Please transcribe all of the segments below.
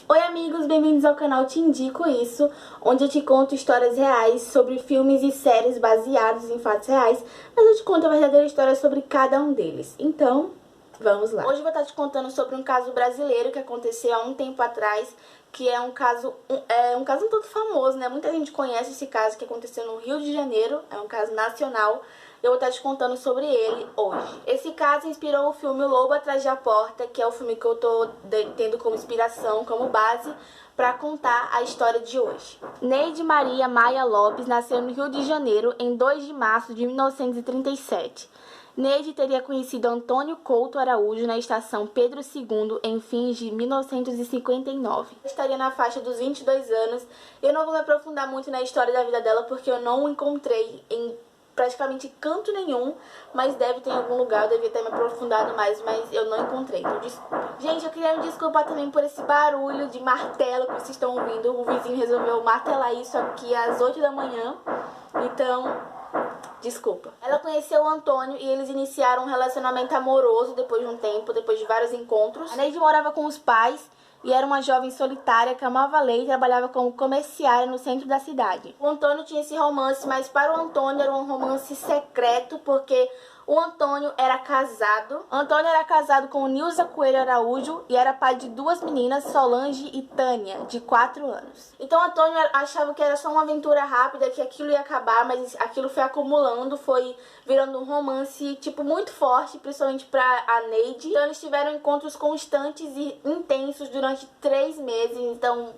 Oi amigos, bem-vindos ao canal Te Indico Isso, onde eu te conto histórias reais sobre filmes e séries baseados em fatos reais, mas eu te conto a verdadeira história sobre cada um deles. Então, vamos lá. Hoje eu vou estar te contando sobre um caso brasileiro que aconteceu há um tempo atrás, que é um caso um tanto famoso, né? Muita gente conhece esse caso que aconteceu no Rio de Janeiro, é um caso nacional. Eu vou estar te contando sobre ele hoje. Esse caso inspirou o filme O Lobo Atrás da Porta, que é o filme que eu tô tendo como inspiração, como base, para contar a história de hoje. Neide Maria Maia Lopes nasceu no Rio de Janeiro em 2 de março de 1937. Neide teria conhecido Antônio Couto Araújo na estação Pedro II em fins de 1959. Estaria na faixa dos 22 anos. Eu não vou me aprofundar muito na história da vida dela porque eu não encontrei em praticamente canto nenhum, mas deve ter em algum lugar, eu devia ter me aprofundado mais, mas eu não encontrei, então desculpa. Gente, eu queria me desculpar também por esse barulho de martelo que vocês estão ouvindo. O vizinho resolveu martelar isso aqui às 8 da manhã, então desculpa. Ela conheceu o Antônio e eles iniciaram um relacionamento amoroso depois de um tempo, depois de vários encontros. A Neide morava com os pais e era uma jovem solitária que amava ler e trabalhava como comerciária no centro da cidade. O Antônio tinha esse romance, mas para o Antônio era um romance secreto, porque o Antônio era casado. Antônio era casado com Nilza Coelho Araújo e era pai de 2 meninas, Solange e Tânia, de 4 anos. Então Antônio achava que era só uma aventura rápida, que aquilo ia acabar, mas aquilo foi acumulando, foi virando um romance, tipo, muito forte, principalmente pra a Neide. Então eles tiveram encontros constantes e intensos durante 3 meses, então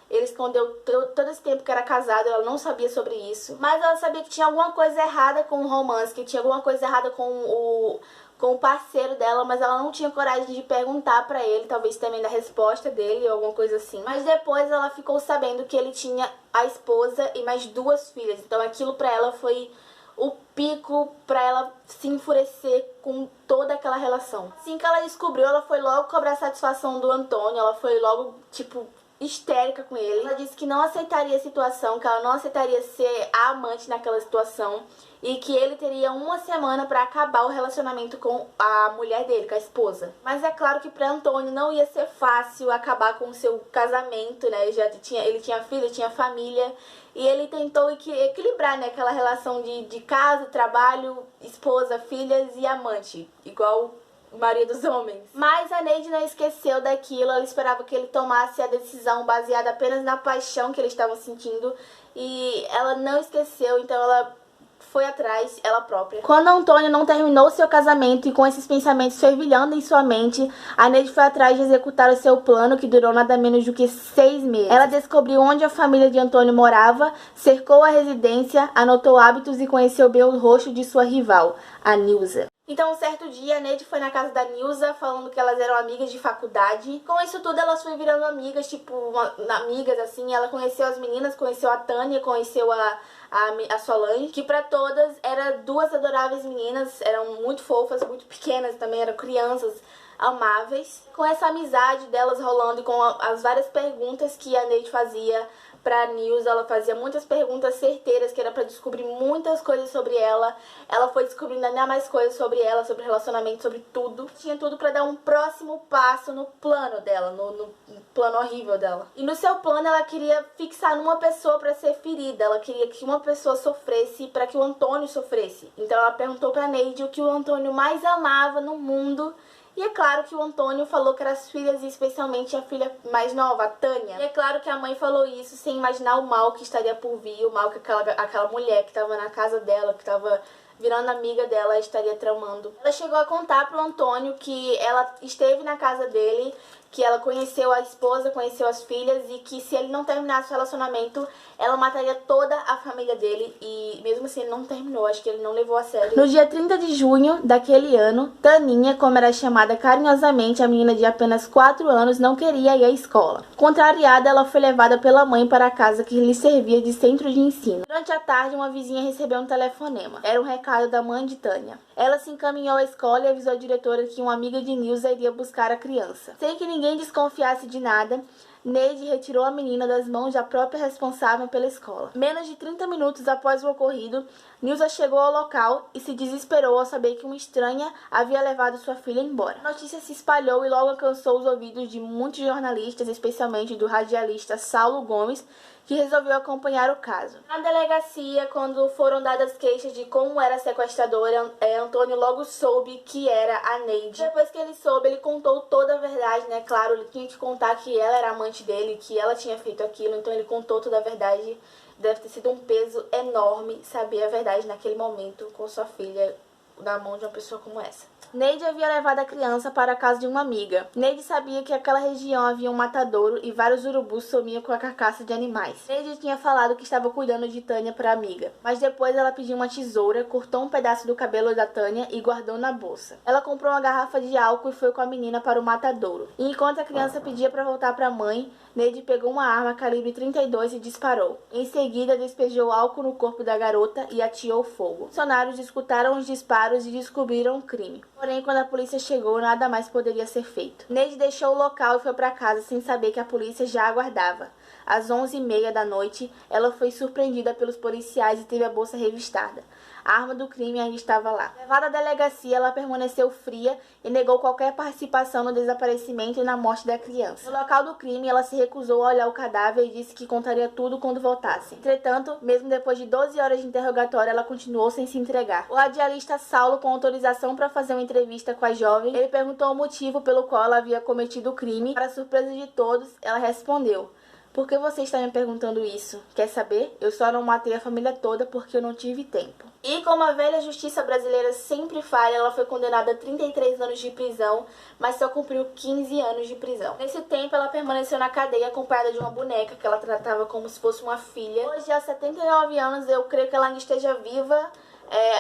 ele escondeu todo esse tempo que era casado, ela não sabia sobre isso. Mas ela sabia que tinha alguma coisa errada com o romance, que tinha alguma coisa errada com o parceiro dela, mas ela não tinha coragem de perguntar pra ele, talvez também da resposta dele ou alguma coisa assim. Mas depois ela ficou sabendo que ele tinha a esposa e mais 2 filhas, então aquilo pra ela foi o pico pra ela se enfurecer com toda aquela relação. Assim que ela descobriu, ela foi logo cobrar satisfação do Antônio, ela foi logo, tipo, histérica com ele. Ela disse que não aceitaria a situação, que ela não aceitaria ser a amante naquela situação e que ele teria 1 semana pra acabar o relacionamento com a mulher dele, com a esposa. Mas é claro que pra Antônio não ia ser fácil acabar com o seu casamento, né? Ele tinha filho, tinha família e ele tentou equilibrar, né, aquela relação de casa, trabalho, esposa, filhas e amante, igual maioria dos homens. Mas a Neide não esqueceu daquilo, ela esperava que ele tomasse a decisão baseada apenas na paixão que eles estavam sentindo e ela não esqueceu, então ela foi atrás, ela própria. Quando Antônio não terminou seu casamento e com esses pensamentos fervilhando em sua mente, a Neide foi atrás de executar o seu plano, que durou nada menos do que 6 meses. Ela descobriu onde a família de Antônio morava, cercou a residência, anotou hábitos e conheceu bem o rosto de sua rival, a Nilza. Então, um certo dia, a Neide foi na casa da Nilza, falando que elas eram amigas de faculdade. Com isso tudo, elas foram virando amigas, tipo, amigas, assim. Ela conheceu as meninas, conheceu a Tânia, conheceu a Solange, que pra todas eram 2 adoráveis meninas, eram muito fofas, muito pequenas também, eram crianças amáveis. Com essa amizade delas rolando e com as várias perguntas que a Neide fazia pra Nilza, ela fazia muitas perguntas certeiras, que era pra descobrir muitas coisas sobre ela. Ela foi descobrindo ainda mais coisas sobre ela, sobre relacionamento, sobre tudo. Tinha tudo pra dar um próximo passo no plano dela, no plano horrível dela. E no seu plano ela queria fixar numa pessoa pra ser ferida, ela queria que uma pessoa sofresse pra que o Antônio sofresse. Então ela perguntou pra Neide o que o Antônio mais amava no mundo. E é claro que o Antônio falou que eram as filhas, e especialmente a filha mais nova, a Tânia. E é claro que a mãe falou isso sem imaginar o mal que estaria por vir, o mal que aquela mulher que estava na casa dela, que estava virando amiga dela, estaria tramando. Ela chegou a contar pro Antônio que ela esteve na casa dele, que ela conheceu a esposa, conheceu as filhas e que se ele não terminasse o relacionamento, ela mataria toda a família dele. E mesmo assim ele não terminou, acho que ele não levou a sério. No dia 30 de junho daquele ano, Taninha, como era chamada carinhosamente, a menina de apenas 4 anos, não queria ir à escola. Contrariada, ela foi levada pela mãe para a casa que lhe servia de centro de ensino. Durante a tarde, uma vizinha recebeu um telefonema. Era um recado da mãe de Tânia. Ela se encaminhou à escola e avisou a diretora que uma amiga de Nilza iria buscar a criança. Sem que ninguém desconfiasse de nada, Neide retirou a menina das mãos da própria responsável pela escola. Menos de 30 minutos após o ocorrido, Nilza chegou ao local e se desesperou ao saber que uma estranha havia levado sua filha embora. A notícia se espalhou e logo alcançou os ouvidos de muitos jornalistas, especialmente do radialista Saulo Gomes, que resolveu acompanhar o caso. Na delegacia, quando foram dadas queixas de como era a sequestradora, Antônio logo soube que era a Neide. Depois que ele soube, ele contou toda a verdade, né? Claro, ele tinha que contar que ela era amante dele, que ela tinha feito aquilo, então ele contou toda a verdade. Deve ter sido um peso enorme saber a verdade naquele momento com sua filha na mão de uma pessoa como essa. Neide havia levado a criança para a casa de uma amiga. Neide sabia que naquela região havia um matadouro e vários urubus sumiam com a carcaça de animais. Neide tinha falado que estava cuidando de Tânia para a amiga, mas depois ela pediu uma tesoura, cortou um pedaço do cabelo da Tânia e guardou na bolsa. Ela comprou uma garrafa de álcool e foi com a menina para o matadouro. E enquanto a criança pedia para voltar para a mãe, Neide pegou uma arma calibre 32 e disparou. Em seguida, despejou álcool no corpo da garota e ateou fogo. Funcionários escutaram os disparos e descobriram o crime. Porém, quando a polícia chegou, nada mais poderia ser feito. Neide deixou o local e foi para casa sem saber que a polícia já aguardava. Às 11h30 da noite, ela foi surpreendida pelos policiais e teve a bolsa revistada. A arma do crime ainda estava lá. Levada à delegacia, ela permaneceu fria e negou qualquer participação no desaparecimento e na morte da criança. No local do crime, ela se recusou a olhar o cadáver e disse que contaria tudo quando voltasse. Entretanto, mesmo depois de 12 horas de interrogatório, ela continuou sem se entregar. O radialista Saulo, com autorização para fazer uma entrevista com a jovem, ele perguntou o motivo pelo qual ela havia cometido o crime. Para surpresa de todos, ela respondeu: "Por que você está me perguntando isso? Quer saber? Eu só não matei a família toda porque eu não tive tempo." E como a velha justiça brasileira sempre falha, ela foi condenada a 33 anos de prisão, mas só cumpriu 15 anos de prisão. Nesse tempo, ela permaneceu na cadeia acompanhada de uma boneca que ela tratava como se fosse uma filha. Hoje, aos 79 anos, eu creio que ela ainda esteja viva.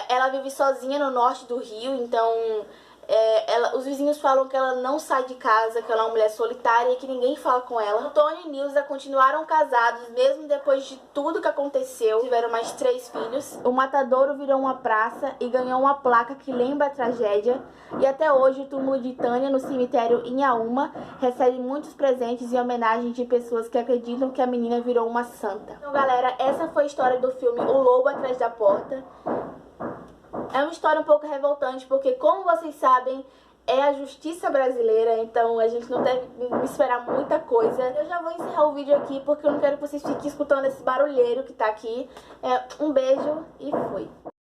Ela vive sozinha no norte do Rio, então os vizinhos falam que ela não sai de casa, que ela é uma mulher solitária e que ninguém fala com ela. Antônio e Nilza continuaram casados mesmo depois de tudo que aconteceu. Tiveram mais 3 filhos. O matadouro virou uma praça e ganhou uma placa que lembra a tragédia. E até hoje o túmulo de Tânia no cemitério Inhaúma recebe muitos presentes e homenagens de pessoas que acreditam que a menina virou uma santa. Então, galera, essa foi a história do filme O Lobo Atrás da Porta. É uma história um pouco revoltante, porque, como vocês sabem, é a justiça brasileira, então a gente não deve esperar muita coisa. Eu já vou encerrar o vídeo aqui, porque eu não quero que vocês fiquem escutando esse barulheiro que tá aqui. Um beijo e fui!